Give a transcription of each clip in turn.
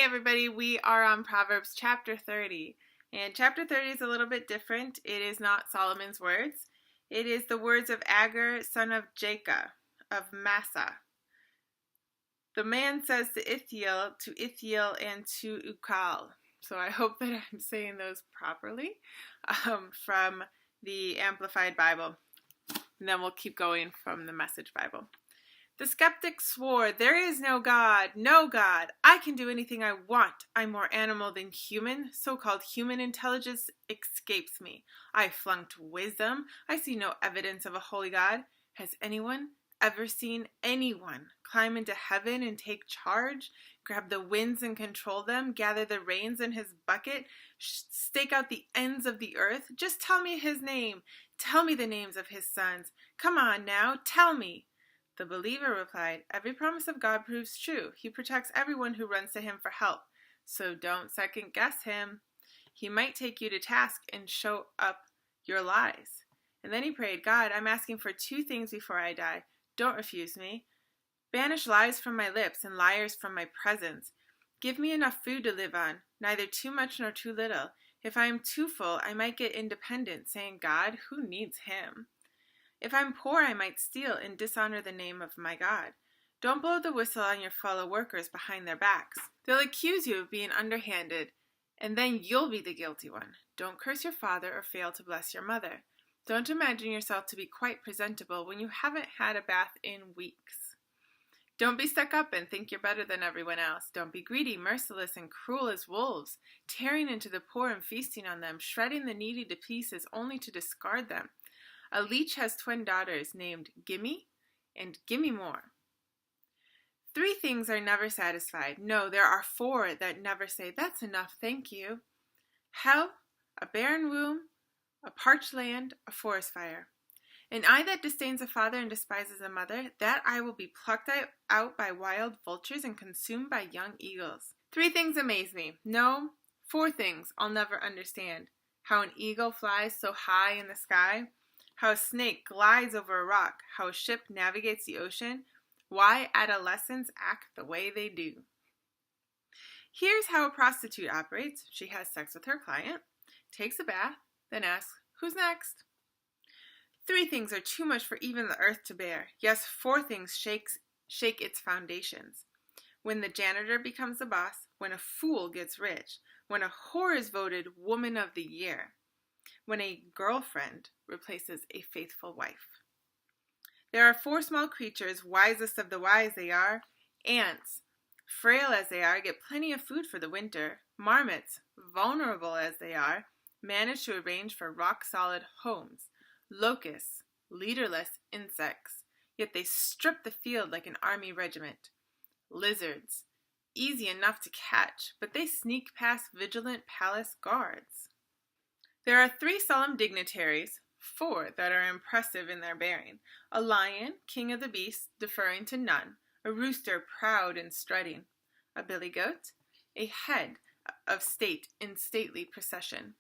everybody, we are on Proverbs chapter 30. And chapter 30 is a little bit different. It is not Solomon's words. It is the words of Agur, son of Jacob, of Massa. The man says to Ithiel, and to Ukal. So I hope that I'm saying those properly from the Amplified Bible. And then we'll keep going from the Message Bible. The skeptic swore, "There is no God, no God. I can do anything I want. I'm more animal than human. So-called human intelligence escapes me. I flunked wisdom. I see no evidence of a holy God. Has anyone ever seen anyone climb into heaven and take charge, grab the winds and control them, gather the rains in his bucket, stake out the ends of the earth? Just tell me his name. Tell me the names of his sons. Come on now, tell me." The believer replied, "Every promise of God proves true. He protects everyone who runs to him for help. So don't second guess him. He might take you to task and show up your lies." And then he prayed, "God, I'm asking for 2 things before I die. Don't refuse me. Banish lies from my lips and liars from my presence. Give me enough food to live on, neither too much nor too little. If I am too full, I might get independent, saying, 'God, who needs him?' If I'm poor, I might steal and dishonor the name of my God. Don't blow the whistle on your fellow workers behind their backs. They'll accuse you of being underhanded, and then you'll be the guilty one. Don't curse your father or fail to bless your mother. Don't imagine yourself to be quite presentable when you haven't had a bath in weeks. Don't be stuck up and think you're better than everyone else. Don't be greedy, merciless, and cruel as wolves, tearing into the poor and feasting on them, shredding the needy to pieces only to discard them. A leech has twin daughters named Gimme and Gimme More. 3 things are never satisfied. No, there are 4 that never say, 'That's enough, thank you.' Hell, a barren womb, a parched land, a forest fire. An eye that disdains a father and despises a mother, that eye will be plucked out by wild vultures and consumed by young eagles. 3 things amaze me. No, 4 things I'll never understand. How an eagle flies so high in the sky, how a snake glides over a rock, how a ship navigates the ocean, why adolescents act the way they do. Here's how a prostitute operates. She has sex with her client, takes a bath, then asks, 'Who's next?' 3 things are too much for even the earth to bear. Yes, 4 things shake its foundations. When the janitor becomes the boss, when a fool gets rich, when a whore is voted Woman of the Year, when a girlfriend replaces a faithful wife. There are 4 small creatures, wisest of the wise they are. Ants, frail as they are, get plenty of food for the winter. Marmots, vulnerable as they are, manage to arrange for rock-solid homes. Locusts, leaderless insects, yet they strip the field like an army regiment. Lizards, easy enough to catch, but they sneak past vigilant palace guards. There are 3 solemn dignitaries, 4 that are impressive in their bearing. A lion, king of the beasts, deferring to none. A rooster, proud and strutting. A billy goat, a head of state in stately procession.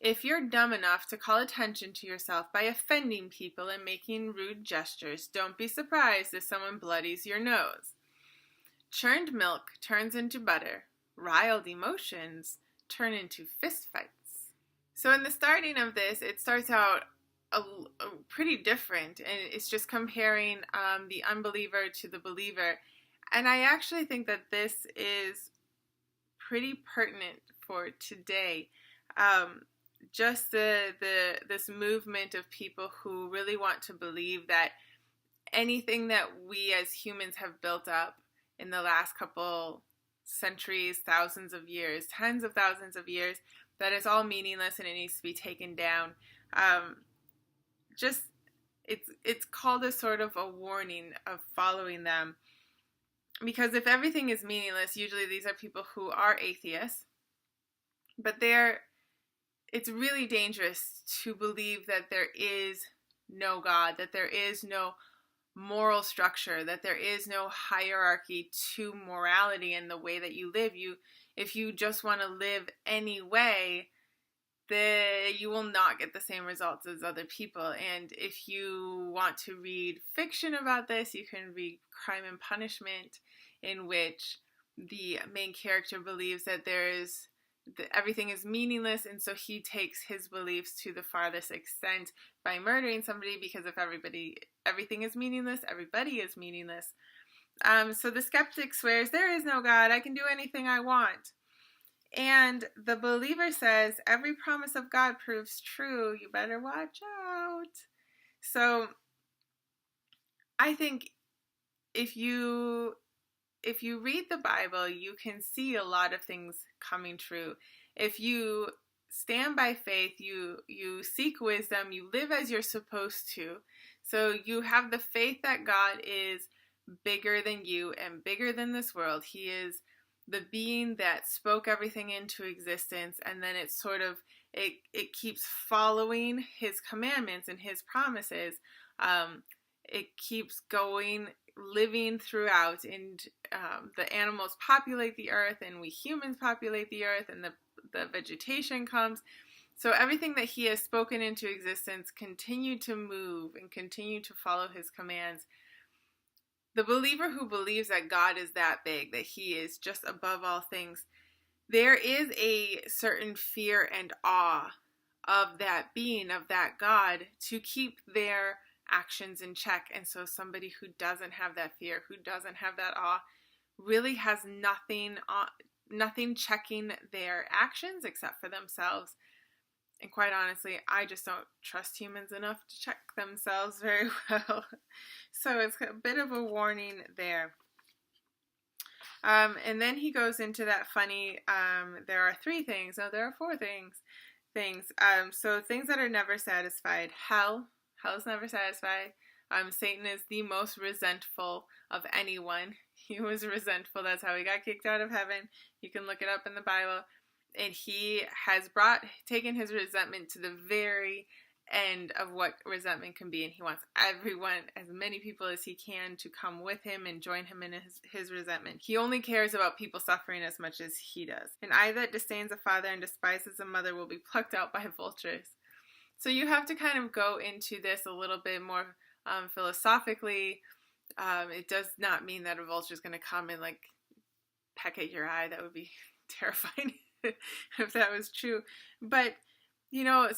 If you're dumb enough to call attention to yourself by offending people and making rude gestures, don't be surprised if someone bloodies your nose. Churned milk turns into butter. Riled emotions turn into fistfights. So in the starting of this, it starts out pretty different, and it's just comparing the unbeliever to the believer. And I actually think that this is pretty pertinent for today. Just this movement of people who really want to believe that anything that we as humans have built up in the last couple centuries, thousands of years, tens of thousands of years, that it's all meaningless and it needs to be taken down. It's called a sort of a warning of following them, because if everything is meaningless, usually these are people who are atheists, but it's really dangerous to believe that there is no God, that there is no moral structure, that there is no hierarchy to morality and the way that you live. If you just want to live any way, you will not get the same results as other people. And if you want to read fiction about this, you can read Crime and Punishment, in which the main character believes that everything is meaningless, and so he takes his beliefs to the farthest extent by murdering somebody, because if everything is meaningless, everybody is meaningless. So the skeptic swears, there is no God, I can do anything I want. And the believer says, every promise of God proves true, you better watch out. So I think if you read the Bible, you can see a lot of things coming true. If you stand by faith, you seek wisdom, you live as you're supposed to. So you have the faith that God is bigger than you and bigger than this world. He is the being that spoke everything into existence, and then it's sort of it keeps following his commandments and his promises. It keeps going, living throughout, and the animals populate the earth, and we humans populate the earth, and the vegetation comes. So everything that he has spoken into existence continue to move and continue to follow his commands. The believer who believes that God is that big, that he is just above all things, there is a certain fear and awe of that being, of that God, to keep their actions in check. And so somebody who doesn't have that fear, who doesn't have that awe, really has nothing checking their actions except for themselves. And quite honestly, I just don't trust humans enough to check themselves very well. So it's a bit of a warning there. And then he goes into that funny, there are 3 things. No, there are 4 things. So things that are never satisfied. Hell is never satisfied. Satan is the most resentful of anyone. He was resentful. That's how he got kicked out of heaven. You can look it up in the Bible. And he has taken his resentment to the very end of what resentment can be. And he wants everyone, as many people as he can, to come with him and join him in his resentment. He only cares about people suffering as much as he does. An eye that disdains a father and despises a mother will be plucked out by vultures. So you have to kind of go into this a little bit more philosophically. It does not mean that a vulture is going to come and like peck at your eye. That would be terrifying if that was true. But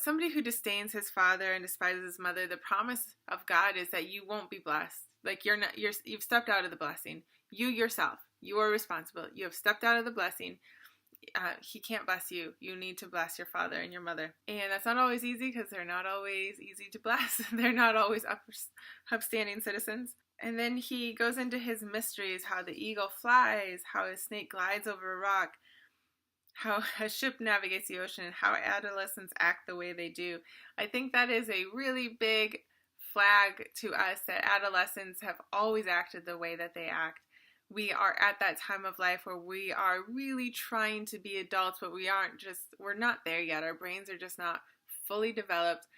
somebody who disdains his father and despises his mother, the promise of God is that you won't be blessed. Like you've stepped out of the blessing. You yourself, you are responsible. You have stepped out of the blessing. He can't bless you. You need to bless your father and your mother. And that's not always easy, because they're not always easy to bless. They're not always upstanding citizens. And then he goes into his mysteries, how the eagle flies, how a snake glides over a rock, how a ship navigates the ocean, and how adolescents act the way they do. I think that is a really big flag to us, that adolescents have always acted the way that they act. We are at that time of life where we are really trying to be adults, but we're not there yet. Our brains are just not fully developed.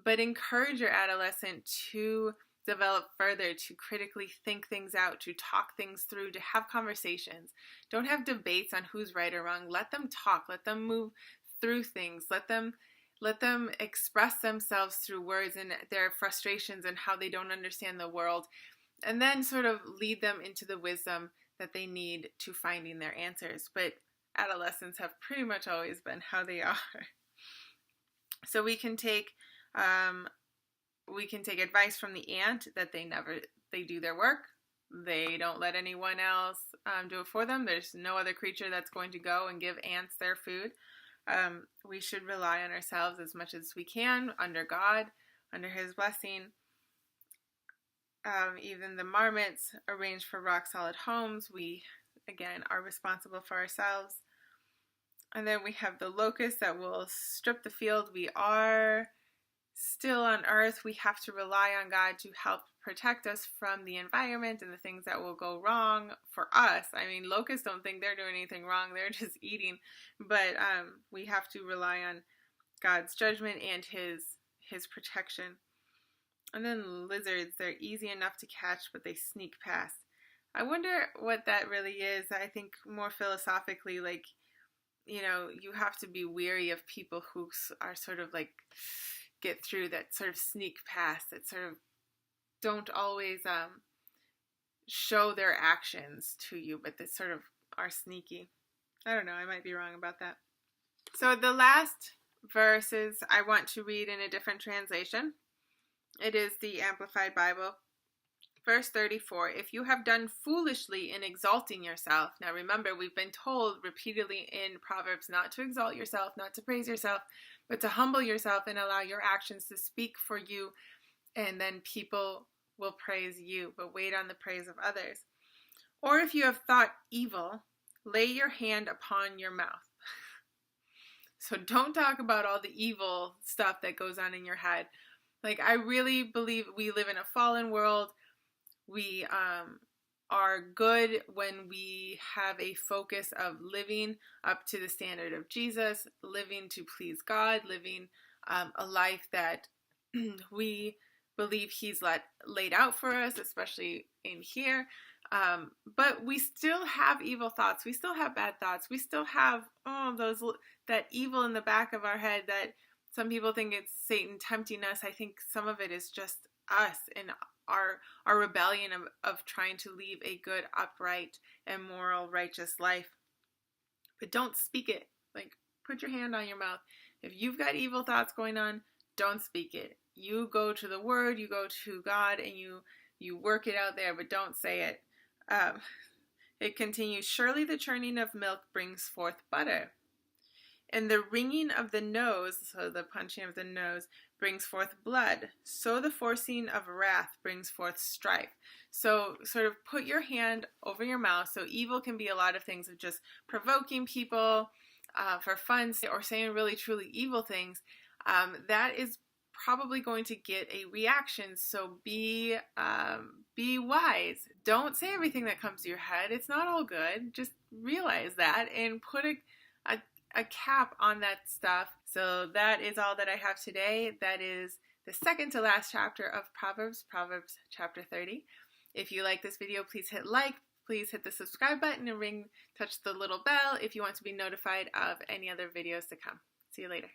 But encourage your adolescent to develop further, to critically think things out, to talk things through, to have conversations. Don't have debates on who's right or wrong. Let them talk. Let them move through things. Let them express themselves through words and their frustrations and how they don't understand the world, and then sort of lead them into the wisdom that they need to finding their answers. But adolescents have pretty much always been how they are. So we can take advice from the ant, that they do their work. They don't let anyone else do it for them. There's no other creature that's going to go and give ants their food. We should rely on ourselves as much as we can, under God, under his blessing. Even the marmots arrange for rock-solid homes. We, again, are responsible for ourselves. And then we have the locusts that will strip the field. We are still on earth. We have to rely on God to help protect us from the environment and the things that will go wrong for us. I mean, locusts don't think they're doing anything wrong. They're just eating. But we have to rely on God's judgment and his protection. And then lizards, they're easy enough to catch, but they sneak past. I wonder what that really is. I think more philosophically, like, you have to be weary of people who are sort of like get through, that sort of sneak past, that sort of don't always show their actions to you, but that sort of are sneaky. I don't know, I might be wrong about that. So the last verses I want to read in a different translation. It is the Amplified Bible. Verse 34, if you have done foolishly in exalting yourself. Now remember, we've been told repeatedly in Proverbs not to exalt yourself, not to praise yourself, but to humble yourself and allow your actions to speak for you, and then people will praise you, but wait on the praise of others. Or if you have thought evil, lay your hand upon your mouth. So don't talk about all the evil stuff that goes on in your head. Like, I really believe we live in a fallen world. We are good when we have a focus of living up to the standard of Jesus, living to please God, living a life that we believe He's laid out for us, especially in here. But we still have evil thoughts. We still have bad thoughts. We still have that evil in the back of our head that some people think it's Satan tempting us. I think some of it is just us and our rebellion of trying to live a good, upright, and moral, righteous life. But don't speak it. Like, put your hand on your mouth. If you've got evil thoughts going on, don't speak it. You go to the Word, you go to God, and you work it out there, but don't say it. It continues, surely the churning of milk brings forth butter, and the wringing of the nose, so the punching of the nose, brings forth blood. So the forcing of wrath brings forth strife. So sort of put your hand over your mouth. So evil can be a lot of things of just provoking people for fun or saying really truly evil things. That is probably going to get a reaction. So be wise. Don't say everything that comes to your head. It's not all good. Just realize that and put a cap on that stuff. So that is all that I have today. That is the second to last chapter of Proverbs chapter 30. If you like this video, please hit like, please hit the subscribe button and touch the little bell if you want to be notified of any other videos to come. See you later.